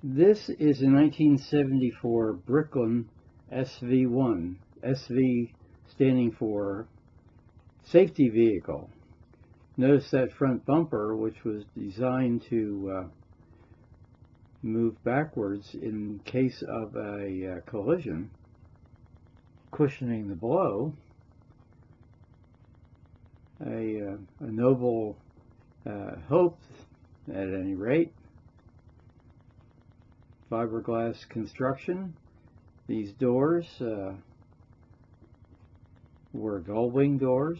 This is a 1974 Bricklin SV1, SV standing for safety vehicle. Notice that front bumper, which was designed to move backwards in case of a collision, cushioning the blow. A noble hope, at any rate. Fiberglass construction. These doors were gullwing doors.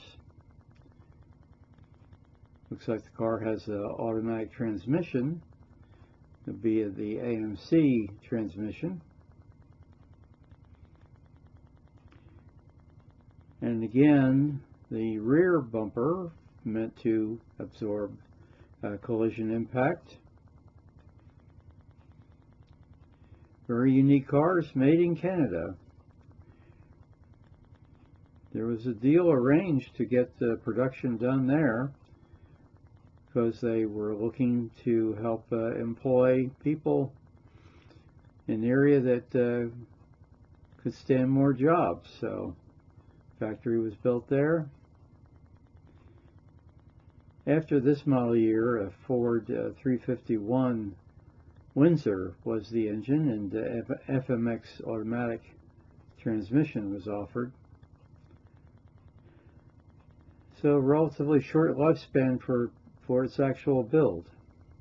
Looks like the car has an automatic transmission. It'll be the AMC transmission. And again, the rear bumper meant to absorb collision impact. Very unique cars made in Canada. There was a deal arranged to get the production done there because they were looking to help employ people in an area that could stand more jobs. So the factory was built there. After this model year, a Ford 351 Windsor was the engine, and the FMX automatic transmission was offered. So relatively short lifespan for its actual build.